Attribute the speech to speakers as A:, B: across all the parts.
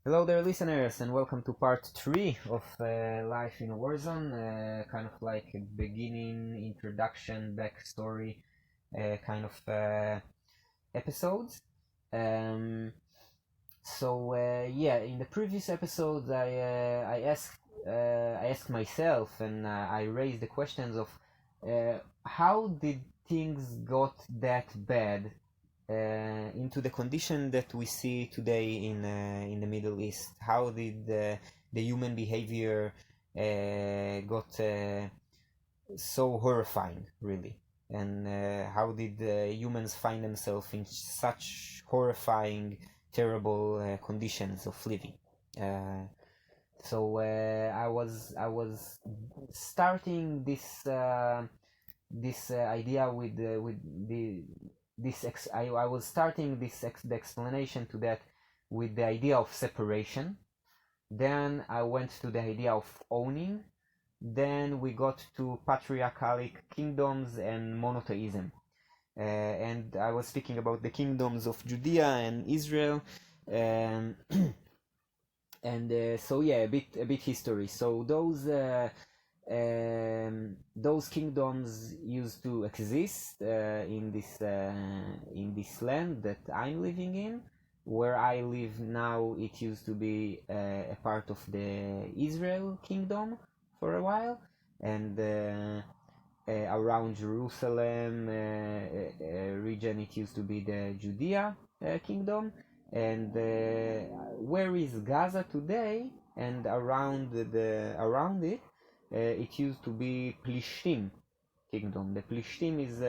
A: Hello there, listeners, and welcome to part 3 of Life in a Warzone, kind of like a beginning, introduction, backstory kind of episodes. Um, in the previous episodes, I asked myself and I raised the questions of how did things got that bad into the condition that we see today in the Middle East. How did the human behavior got so horrifying, really? And how did humans find themselves in such horrifying, terrible conditions of living? Uh, I was starting this idea with the I was starting the explanation to that with the idea of separation. Then I went to the idea of owning. Then we got to patriarchal kingdoms and monotheism. And I was speaking about the kingdoms of Judea and Israel. Um, a bit history. So those kingdoms used to exist in this land that I'm living in. Where I live now, it used to be a part of the Israel kingdom for a while, and around Jerusalem region, it used to be the Judea kingdom, and where is Gaza today, and around it, it used to be Plishtim kingdom. The Plishtim is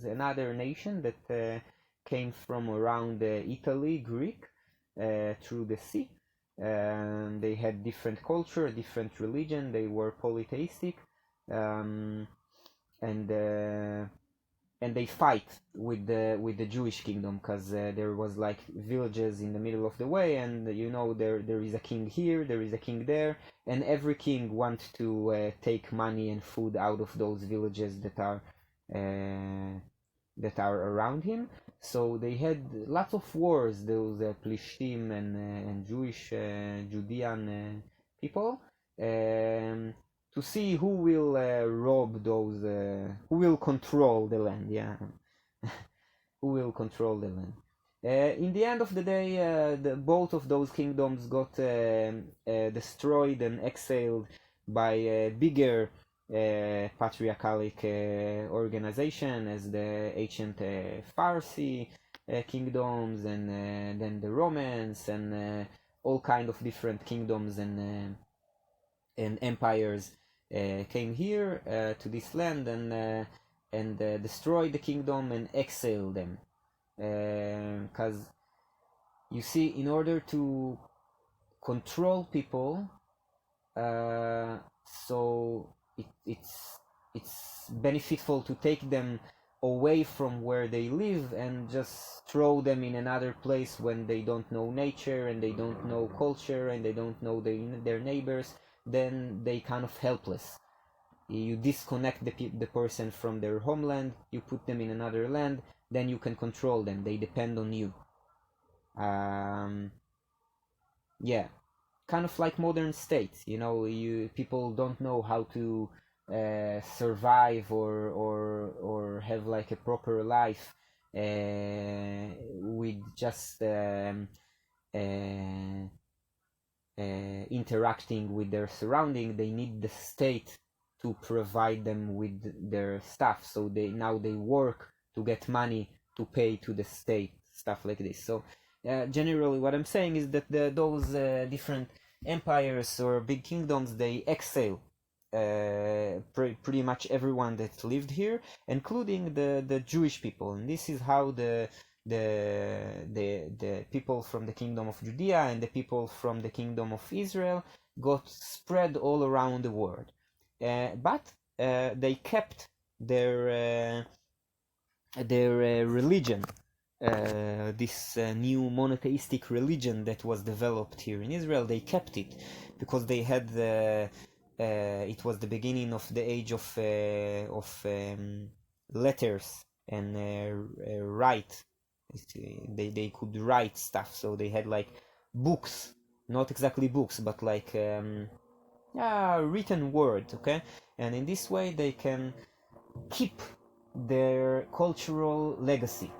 A: another nation that came from around Italy, Greek, through the sea. They had different culture, different religion. They were polytheistic, um, and uh, and they fight with the Jewish kingdom because there was like villages in the middle of the way, and there is a king here, there is a king there, and every king wants to take money and food out of those villages that are around him. So they had lots of wars, those Plishtim and Jewish Judean people. To see who will rob those, who will control the land, yeah, who will control the land. In the end of the day, both of those kingdoms got destroyed and exiled by a bigger patriarchal organization as the ancient Farsi kingdoms, and then the Romans, and all kind of different kingdoms and empires came here to this land and destroyed the kingdom and exiled them. Because you see, in order to control people, so it's beneficial to take them away from where they live and just throw them in another place when they don't know nature and they don't know culture and they don't know their neighbors. Then they kind of helpless. You disconnect the person from their homeland, you put them in another land, then you can control them. They depend on you. Yeah, kind of like modern states. You people don't know how to survive or have like a proper life with just interacting with their surrounding. They need the state to provide them with their stuff, so they work to get money to pay to the state, stuff like this. So generally what I'm saying is that those different empires or big kingdoms, they exile pretty much everyone that lived here, including the Jewish people. And this is how the people from the kingdom of Judea and the people from the kingdom of Israel got spread all around the world. But they kept their religion, this new monotheistic religion that was developed here in Israel. They kept it because they had it was the beginning of the age of letters and write. They could write stuff, so they had like books not exactly books, but like written word, okay? And in this way they can keep their cultural legacy.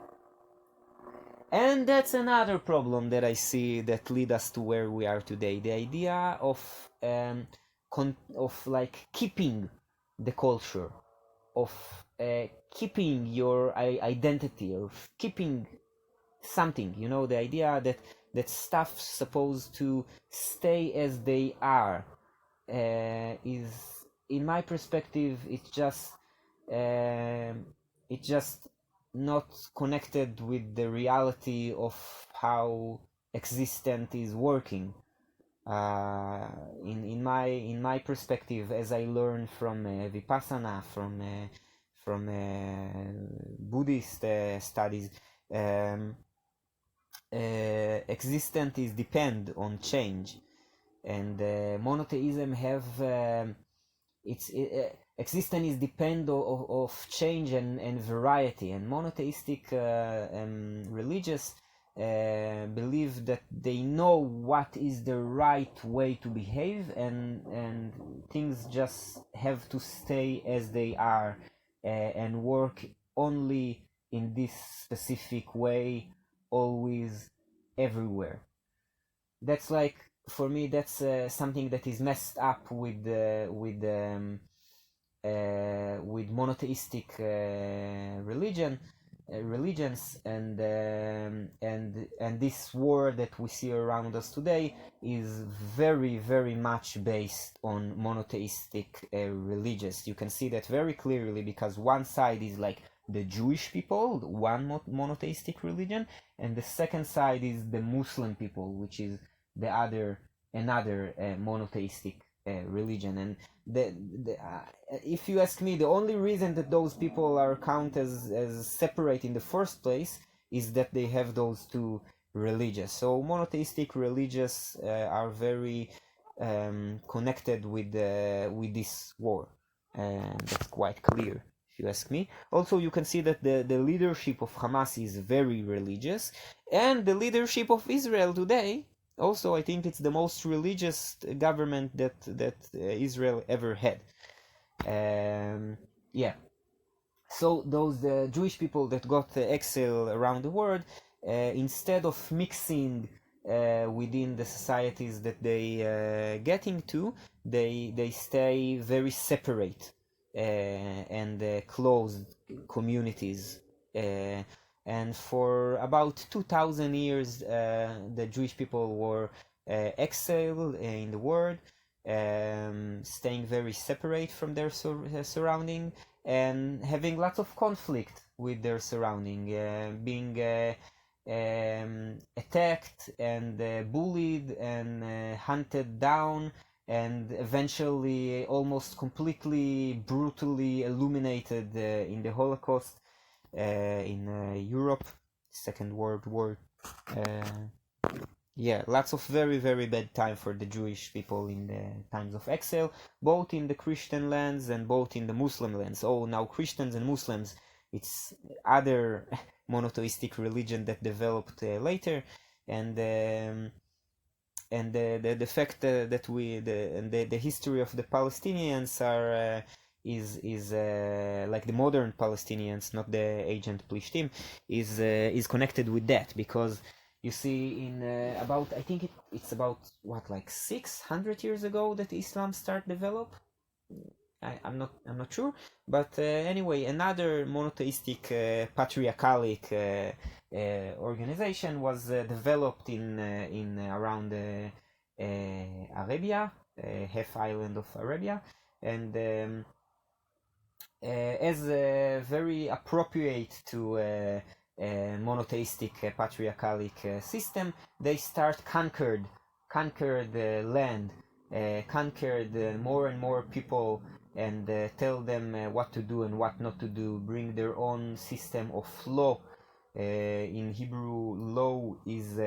A: And that's another problem that I see that lead us to where we are today. The idea of like keeping the culture, of keeping your identity, or keeping something. You know, the idea that stuff's supposed to stay as they are is, in my perspective, it's just not connected with the reality of how existence is working. In my perspective, as I learned from Vipassana, from Buddhist studies, um, existence is depend on change, and monotheism have existence is depend of change and variety, and monotheistic religious believe that they know what is the right way to behave, and things just have to stay as they are, and work only in this specific way, always, everywhere. That's like, for me, that's something that is messed up with monotheistic religions, and this war that we see around us today is very, very much based on monotheistic religions. You can see that very clearly, because one side is like the Jewish people, one monotheistic religion, and the second side is the Muslim people, which is another monotheistic religion. And if you ask me, the only reason that those people are counted as separate in the first place is that they have those two religions. So monotheistic religions are very connected with this war, and that's quite clear, if you ask me. Also, you can see that the leadership of Hamas is very religious, and the leadership of Israel today also, I think it's the most religious government that Israel ever had. Yeah. So those Jewish people that got exiled around the world, instead of mixing within the societies that they get into, they stay very separate and closed communities. And for about 2,000 years, the Jewish people were exiled in the world, staying very separate from their surrounding, and having lots of conflict with their surrounding, being attacked and bullied and hunted down, and eventually almost completely brutally eliminated in the Holocaust in Europe, Second World War. Yeah, lots of very, very bad time for the Jewish people in the times of exile, both in the Christian lands and both in the Muslim lands. Oh, now Christians and Muslims, it's other monotheistic religion that developed later, and the fact that the history of the Palestinians are is like the modern Palestinians, not the ancient Plishtim, is connected with that, because you see, in about, I think it's about what, like 600 years ago that Islam start develop. I'm not sure, but anyway, another monotheistic patriarchalic organization was developed in around Arabia, half island of Arabia, and as very appropriate to monotheistic patriarchalic system, they start conquered land, conquered more and more people, and tell them what to do and what not to do, bring their own system of law. In Hebrew, law is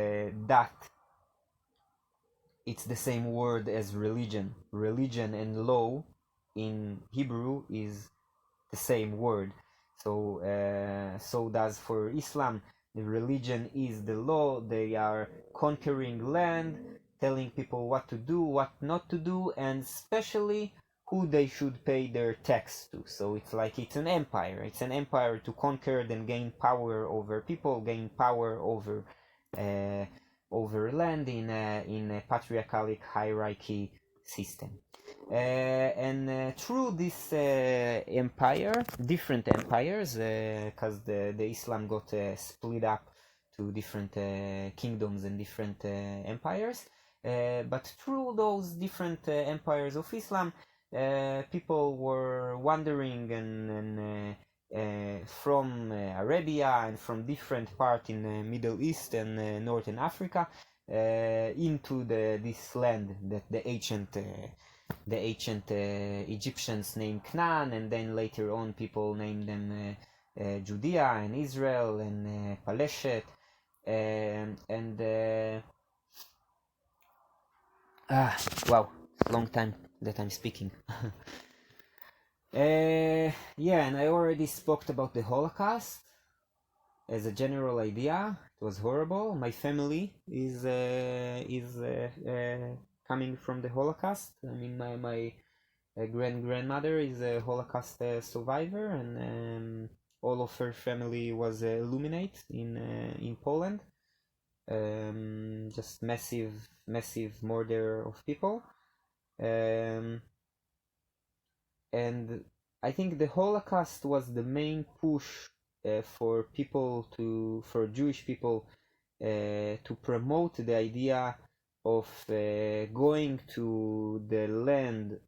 A: dat. It's the same word as religion. Religion and law in Hebrew is the same word. So so does for Islam. The religion is the law. They are conquering land, telling people what to do, what not to do, and especially who they should pay their tax to. So it's an empire. It's an empire to conquer and gain power over people, gain power over land in a patriarchal hierarchy system. And through this empire, different empires, because the Islam got split up to different kingdoms and different empires. But through those different empires of Islam, people were wandering and from Arabia and from different parts in the Middle East and Northern Africa into this land that the ancient Egyptians named Canaan, and then later on people named them Judea and Israel and Paleshet, wow, long time that I'm speaking. Yeah, and I already spoke about the Holocaust as a general idea. It was horrible. My family is coming from the Holocaust. I mean, my grandmother is a Holocaust survivor, and all of her family was illuminated in Poland. Just massive murder of people. And I think the Holocaust was the main push for Jewish people to promote the idea of going to the land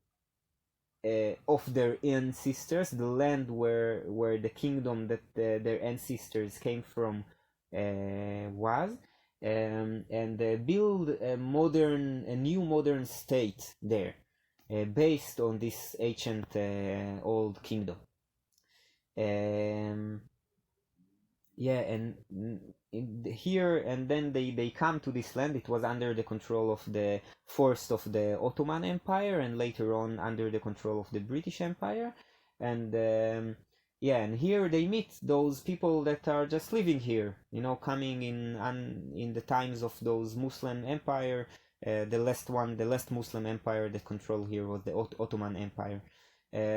A: of their ancestors, the land where the kingdom that their ancestors came from was, and build a new modern state there, based on this ancient old kingdom. Yeah, and here and then they come to this land. It was under the control of the first of the Ottoman Empire, and later on under the control of the British Empire. And yeah, and here they meet those people that are just living here, coming in the times of those Muslim empire. The last Muslim empire that controlled here was the Ottoman Empire.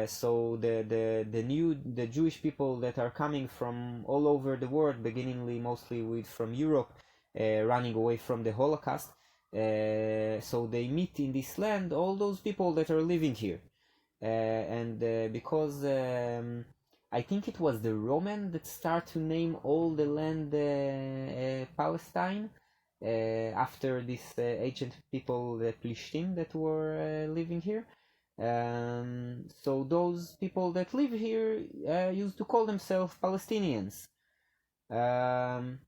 A: So the Jewish people that are coming from all over the world, beginningly mostly from Europe, running away from the Holocaust. So they meet in this land all those people that are living here, and because I think it was the Roman that start to name all the land Palestine, after these ancient people, the Plishtim, that were living here. So those people that live here used to call themselves Palestinians. And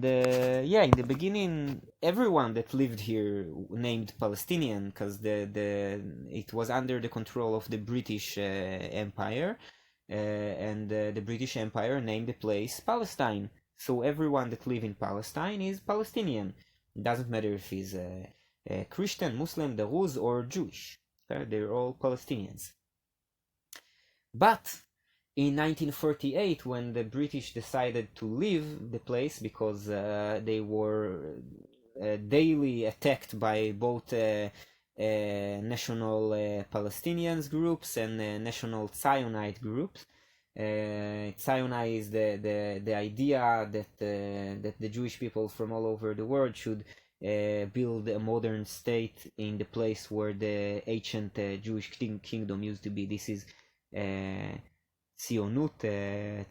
A: yeah, in the beginning, everyone that lived here named Palestinian, because it was under the control of the British Empire, and the British Empire named the place Palestine. So everyone that lives in Palestine is Palestinian. It doesn't matter if he's a Christian, Muslim, Druze, or Jewish. They're all Palestinians. But in 1948, when the British decided to leave the place because they were daily attacked by both national Palestinians groups and national Zionite groups. Zionite is the idea that the Jewish people from all over the world should build a modern state in the place where the ancient Jewish kingdom used to be. This is Zionut,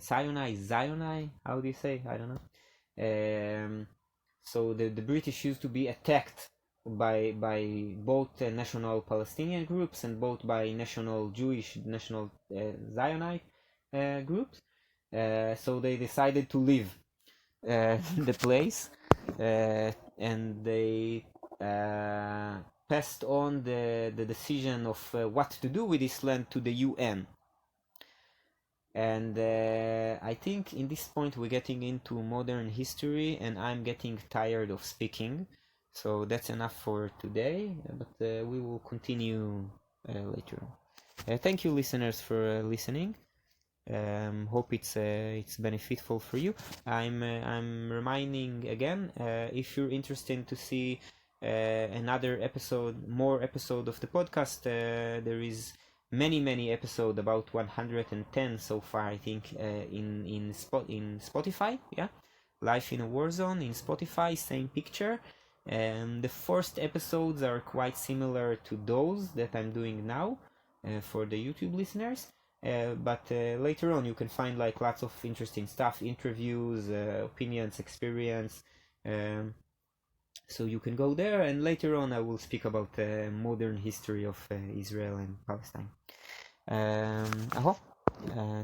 A: Zionai, how do you say? I don't know. So the British used to be attacked by both national Palestinian groups and both by national Jewish, national Zionite groups. So they decided to leave the place, and they passed on the decision of what to do with this land to the UN. And I think in this point we're getting into modern history, and I'm getting tired of speaking. So that's enough for today, but we will continue later. Thank you, listeners, for listening. Hope it's beneficial for you. I'm reminding again, if you're interested to see another episode, more episode of the podcast. There is many episode, about 110 so far, I think, in Spotify. Yeah, Life in a Warzone in Spotify, same picture. The first episodes are quite similar to those that I'm doing now for the YouTube listeners. But later on you can find like lots of interesting stuff, interviews, opinions, experience. So you can go there, and later on I will speak about the modern history of Israel and Palestine.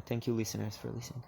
A: Thank you listeners for listening.